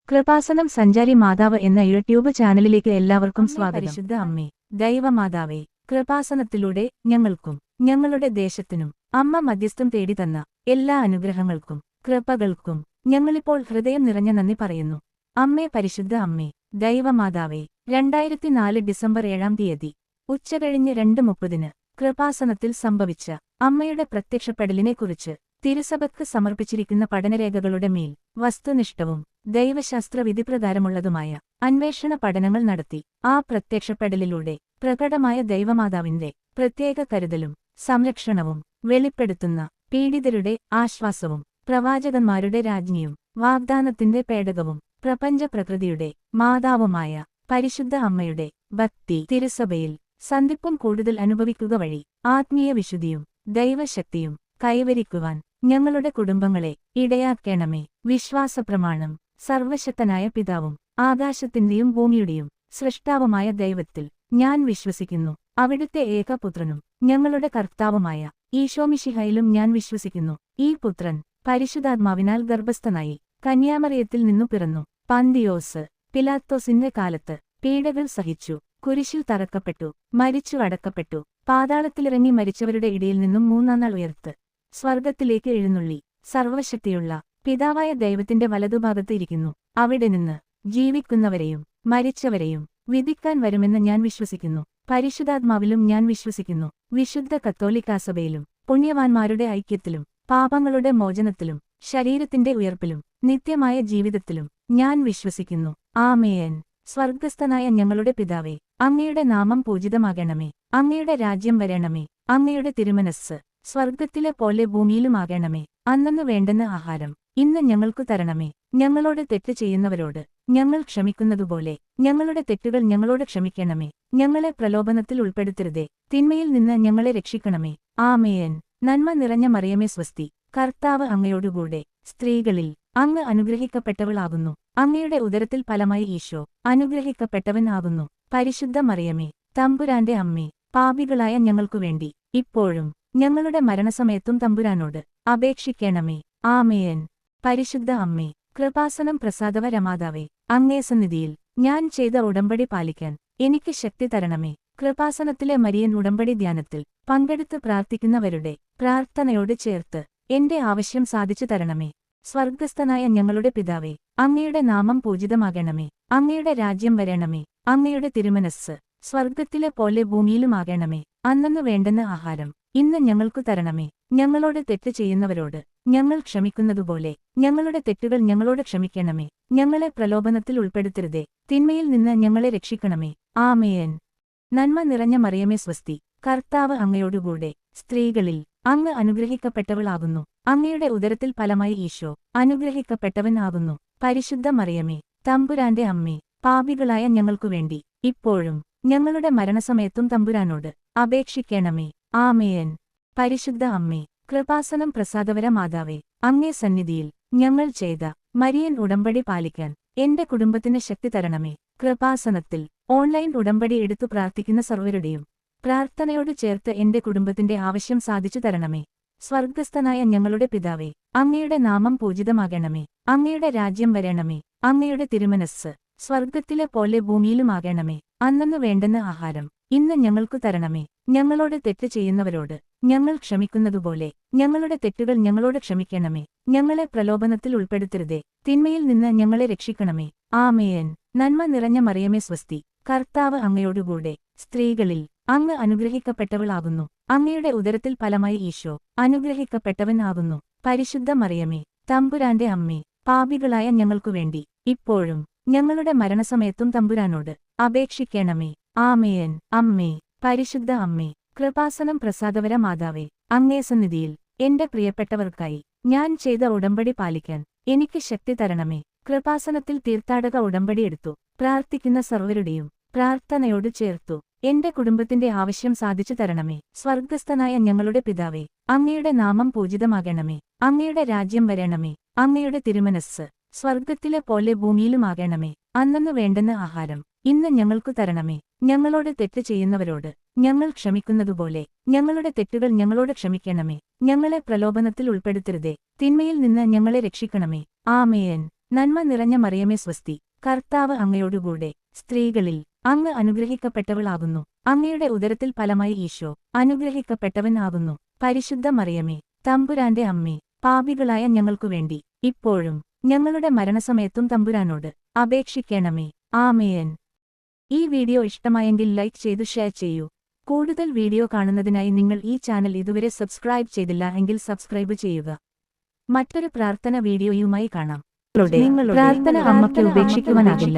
കൃപാസനം സഞ്ചാരി മാതാവ് എന്ന യൂട്യൂബ് ചാനലിലേക്ക് എല്ലാവർക്കും സ്വാഗതം. പരിശുദ്ധ അമ്മേ, ദൈവമാതാവേ, കൃപാസനത്തിലൂടെ ഞങ്ങൾക്കും ഞങ്ങളുടെ ദേശത്തിനും അമ്മ മധ്യസ്ഥം തേടി തന്ന എല്ലാ അനുഗ്രഹങ്ങൾക്കും കൃപകൾക്കും ഞങ്ങളിപ്പോൾ ഹൃദയം നിറഞ്ഞ നന്ദി പറയുന്നു. അമ്മേ, പരിശുദ്ധ അമ്മേ, ദൈവമാതാവേ, 2004 ഡിസംബർ 7 തീയതി ഉച്ചകഴിഞ്ഞ് 2:30 കൃപാസനത്തിൽ സംഭവിച്ച അമ്മയുടെ പ്രത്യക്ഷപ്പെടലിനെക്കുറിച്ച് തിരുസഭയ്ക്ക് സമർപ്പിച്ചിരിക്കുന്ന പഠനരേഖകളുടെ മേൽ വസ്തുനിഷ്ഠവും ദൈവശാസ്ത്ര വിധിപ്രകാരമുള്ളതുമായ അന്വേഷണ പഠനങ്ങൾ നടത്തി ആ പ്രത്യക്ഷപ്പെടലിലൂടെ പ്രകടമായ ദൈവമാതാവിന്റെ പ്രത്യേക കരുതലും സംരക്ഷണവും വെളിപ്പെടുത്തുന്ന പീഡിതരുടെ ആശ്വാസവും പ്രവാചകന്മാരുടെ രാജ്ഞിയും വാഗ്ദാനത്തിന്റെ പേടകവും പ്രപഞ്ച പ്രകൃതിയുടെ മാതാവുമായ പരിശുദ്ധ അമ്മയുടെ ഭക്തി തിരുസഭയിൽ സന്ധിപ്പും കൂടുതൽ അനുഭവിക്കുക വഴി ആത്മീയ വിശുദ്ധിയും ദൈവശക്തിയും കൈവരിക്കുവാൻ ഞങ്ങളുടെ കുടുംബങ്ങളെ ഇടയാക്കണമേ. വിശ്വാസപ്രമാണം. സർവശക്തനായ പിതാവും ആകാശത്തിന്റെയും ഭൂമിയുടെയും സൃഷ്ടാവുമായ ദൈവത്തിൽ ഞാൻ വിശ്വസിക്കുന്നു. അവിടുത്തെ ഏകപുത്രനും ഞങ്ങളുടെ കർത്താവുമായ ഈശോമിശിഹായിലും ഞാൻ വിശ്വസിക്കുന്നു. ഈ പുത്രൻ പരിശുദ്ധാത്മാവിനാൽ ഗർഭസ്ഥനായി കന്യാമറിയത്തിൽ നിന്നു പിറന്നു. പന്തിയോസ് പിലാത്തോസിന്റെ കാലത്ത് പീഡകൾ സഹിച്ചു, കുരിശിൽ തറക്കപ്പെട്ടു, മരിച്ചു അടക്കപ്പെട്ടു, പാതാളത്തിലിറങ്ങി മരിച്ചവരുടെ ഇടയിൽ നിന്നും 3-ാം നാൾ ഉയർത്ത് സ്വർഗത്തിലേക്ക് എഴുന്നള്ളി സർവശക്തിയുള്ള പിതാവായ ദൈവത്തിന്റെ വലതുഭാഗത്ത് ഇരിക്കുന്നു. അവിടെ നിന്ന് ജീവിക്കുന്നവരെയും മരിച്ചവരെയും വിധിക്കാൻ വരുമെന്ന് ഞാൻ വിശ്വസിക്കുന്നു. പരിശുദ്ധാത്മാവിലും ഞാൻ വിശ്വസിക്കുന്നു. വിശുദ്ധ കത്തോലിക്കാസഭയിലും പുണ്യവാന്മാരുടെ ഐക്യത്തിലും പാപങ്ങളുടെ മോചനത്തിലും ശരീരത്തിന്റെ ഉയർപ്പിലും നിത്യമായ ജീവിതത്തിലും ഞാൻ വിശ്വസിക്കുന്നു. ആമേൻ. സ്വർഗസ്ഥനായ ഞങ്ങളുടെ പിതാവേ, അങ്ങയുടെ നാമം പൂജിതമാകണമേ. അങ്ങയുടെ രാജ്യം വരണമേ. അങ്ങയുടെ തിരുമനസ്സ് സ്വർഗത്തിലെ പോലെ ഭൂമിയിലുമാകണമേ. അന്നന്നു വേണ്ടുന്ന ആഹാരം ഇന്ന് ഞങ്ങൾക്കു തരണമേ. ഞങ്ങളോട് തെറ്റ് ചെയ്യുന്നവരോട് ഞങ്ങൾ ക്ഷമിക്കുന്നതുപോലെ ഞങ്ങളുടെ തെറ്റുകൾ ഞങ്ങളോട് ക്ഷമിക്കണമേ. ഞങ്ങളെ പ്രലോഭനത്തിൽ ഉൾപ്പെടുത്തരുതേ, തിന്മയിൽ നിന്ന് ഞങ്ങളെ രക്ഷിക്കണമേ. ആമേൻ. നന്മ നിറഞ്ഞ മറിയമേ, സ്വസ്തി. കർത്താവ് അങ്ങയോടുകൂടെ സ്ത്രീകളിൽ അങ്ങ് അനുഗ്രഹിക്കപ്പെട്ടവളാകുന്നു. അങ്ങയുടെ ഉദരത്തിൽ ഫലമായി ഈശോ അനുഗ്രഹിക്കപ്പെട്ടവൻ ആകുന്നു. പരിശുദ്ധ മറിയമേ, തമ്പുരാന്റെ അമ്മേ, പാപികളായ ഞങ്ങൾക്കുവേണ്ടി ഇപ്പോഴും ഞങ്ങളുടെ മരണസമയത്തും തമ്പുരാനോട് അപേക്ഷിക്കണമേ. ആമേൻ. പരിശുദ്ധ അമ്മേ, കൃപാസനം പ്രസാദവരമാതാവേ, അങ്ങേ സന്നിധിയിൽ ഞാൻ ചെയ്ത ഉടമ്പടി പാലിക്കാൻ എനിക്ക് ശക്തി തരണമേ. കൃപാസനത്തിലെ മരിയൻ ഉടമ്പടി ധ്യാനത്തിൽ പങ്കെടുത്ത് പ്രാർത്ഥിക്കുന്നവരുടെ പ്രാർത്ഥനയോട് ചേർത്ത് എന്റെ ആവശ്യം സാധിച്ചു തരണമേ. സ്വർഗസ്ഥനായ ഞങ്ങളുടെ പിതാവേ, അങ്ങയുടെ നാമം പൂജിതമാകണമേ. അങ്ങയുടെ രാജ്യം വരണമേ. അങ്ങയുടെ തിരുമനസ്സ് സ്വർഗത്തിലെ പോലെ ഭൂമിയിലുമാകണമേ. അന്നന്നു വേണ്ടുന്ന ആഹാരം ഇന്ന് ഞങ്ങൾക്കു തരണമേ. ഞങ്ങളോട് തെറ്റ് ചെയ്യുന്നവരോട് ഞങ്ങൾ ക്ഷമിക്കുന്നതുപോലെ ഞങ്ങളുടെ തെറ്റുകൾ ഞങ്ങളോട് ക്ഷമിക്കണമേ. ഞങ്ങളെ പ്രലോഭനത്തിൽ ഉൾപ്പെടുത്തരുതേ, തിന്മയിൽ നിന്ന് ഞങ്ങളെ രക്ഷിക്കണമേ. ആമേൻ. നന്മ നിറഞ്ഞ മറിയമേ, സ്വസ്തി. കർത്താവ് അങ്ങയോടുകൂടെ സ്ത്രീകളിൽ അങ്ങ് അനുഗ്രഹിക്കപ്പെട്ടവളാകുന്നു. അങ്ങയുടെ ഉദരത്തിൽ ഫലമായി ഈശോ അനുഗ്രഹിക്കപ്പെട്ടവൻ ആകുന്നു. പരിശുദ്ധ മറിയമേ, തമ്പുരാന്റെ അമ്മേ, പാപികളായ ഞങ്ങൾക്കുവേണ്ടി ഇപ്പോഴും ഞങ്ങളുടെ മരണസമയത്തും തമ്പുരാനോട് അപേക്ഷിക്കണമേ. ആമേൻ. പരിശുദ്ധ അമ്മേ, കൃപാസനം പ്രസാദവര മാതാവേ, അങ്ങേ സന്നിധിയിൽ ഞങ്ങൾ ചെയ്ത മരിയൻ ഉടമ്പടി പാലിക്കാൻ എന്റെ കുടുംബത്തിന് ശക്തി തരണമേ. കൃപാസനത്തിൽ ഓൺലൈൻ ഉടമ്പടി എടുത്തു പ്രാർത്ഥിക്കുന്ന സർവരുടെയും പ്രാർത്ഥനയോട് ചേർത്ത് എന്റെ കുടുംബത്തിന്റെ ആവശ്യം സാധിച്ചു തരണമേ. സ്വർഗസ്ഥനായ ഞങ്ങളുടെ പിതാവേ, അങ്ങയുടെ നാമം പൂജിതമാകണമേ. അങ്ങയുടെ രാജ്യം വരണമേ. അങ്ങയുടെ തിരുമനസ്സ് സ്വർഗത്തിലെ പോലെ ഭൂമിയിലുമാകണമേ. അന്നന്നു വേണ്ടുന്ന ആഹാരം ഇന്ന് ഞങ്ങൾക്കു തരണമേ. ഞങ്ങളോട് തെറ്റ് ചെയ്യുന്നവരോട് ഞങ്ങൾ ക്ഷമിക്കുന്നതുപോലെ ഞങ്ങളുടെ തെറ്റുകൾ ഞങ്ങളോട് ക്ഷമിക്കണമേ. ഞങ്ങളെ പ്രലോഭനത്തിൽ ഉൾപ്പെടുത്തരുതേ, തിന്മയിൽ നിന്ന് ഞങ്ങളെ രക്ഷിക്കണമേ. ആമേൻ. നന്മ നിറഞ്ഞ മറിയമേ, സ്വസ്തി. കർത്താവ് അങ്ങയോടുകൂടെ സ്ത്രീകളിൽ അങ്ങ് അനുഗ്രഹിക്കപ്പെട്ടവളാകുന്നു. അങ്ങയുടെ ഉദരത്തിൽ ഫലമായി ഈശോ അനുഗ്രഹിക്കപ്പെട്ടവൻ ആകുന്നു. പരിശുദ്ധ മറിയമേ, തമ്പുരാന്റെ അമ്മേ, പാപികളായ ഞങ്ങൾക്കുവേണ്ടി ഇപ്പോഴും ഞങ്ങളുടെ മരണസമയത്തും തമ്പുരാനോട് അപേക്ഷിക്കണമേ. ആമേൻ. അമ്മേ, പരിശുദ്ധ അമ്മേ, കൃപാസനം പ്രസാദവര മാതാവേ, അങ്ങേ സന്നിധിയിൽ എന്റെ പ്രിയപ്പെട്ടവർക്കായി ഞാൻ ചെയ്ത ഉടമ്പടി പാലിക്കാൻ എനിക്ക് ശക്തി തരണമേ. കൃപാസനത്തിൽ തീർത്ഥാടക ഉടമ്പടി എടുത്തു പ്രാർത്ഥിക്കുന്ന സർവരുടെയും പ്രാർത്ഥനയോട് ചേർത്തു എന്റെ കുടുംബത്തിന്റെ ആവശ്യം സാധിച്ചു തരണമേ. സ്വർഗസ്ഥനായ ഞങ്ങളുടെ പിതാവേ, അങ്ങയുടെ നാമം പൂജിതമാകണമേ. അങ്ങയുടെ രാജ്യം വരണമേ. അങ്ങയുടെ തിരുമനസ്സ് സ്വർഗത്തിലെ പോലെ ഭൂമിയിലുമാകണമേ. അന്നന്നു വേണ്ടുന്ന ആഹാരം ഇന്ന് ഞങ്ങൾക്കു തരണമേ. ഞങ്ങളോട് തെറ്റ് ചെയ്യുന്നവരോട് ഞങ്ങൾ ക്ഷമിക്കുന്നതുപോലെ ഞങ്ങളുടെ തെറ്റുകൾ ഞങ്ങളോട് ക്ഷമിക്കണമേ. ഞങ്ങളെ പ്രലോഭനത്തിൽ ഉൾപ്പെടുത്തരുതേ, തിന്മയിൽ നിന്ന് ഞങ്ങളെ രക്ഷിക്കണമേ. ആമേൻ. നന്മ നിറഞ്ഞ മറിയമേ സ്വസ്തി, കർത്താവ് അങ്ങയോടുകൂടെ സ്ത്രീകളിൽ അങ്ങ് അനുഗ്രഹിക്കപ്പെട്ടവളാകുന്നു. അങ്ങയുടെ ഉദരത്തിൽ ഫലമായി ഈശോ അനുഗ്രഹിക്കപ്പെട്ടവൻ ആകുന്നു. പരിശുദ്ധ മറിയമേ, തമ്പുരാന്റെ അമ്മേ, പാപികളായ ഞങ്ങൾക്കുവേണ്ടി ഇപ്പോഴും ഞങ്ങളുടെ മരണസമയത്തും തമ്പുരാനോട് അപേക്ഷിക്കണമേ. ആമേൻ. ഈ വീഡിയോ ഇഷ്ടമായെങ്കിൽ ലൈക്ക് ചെയ്തു ഷെയർ ചെയ്യൂ. കൂടുതൽ വീഡിയോ കാണുന്നതിനായി നിങ്ങൾ ഈ ചാനൽ ഇതുവരെ സബ്സ്ക്രൈബ് ചെയ്തില്ല എങ്കിൽ സബ്സ്ക്രൈബ് ചെയ്യുക. മറ്റൊരു പ്രാർത്ഥന വീഡിയോയുമായി കാണാം. നിങ്ങളുടെ പ്രാർത്ഥന അമ്മയ്ക്ക് ഉപേക്ഷിക്കുവാനാകില്ല.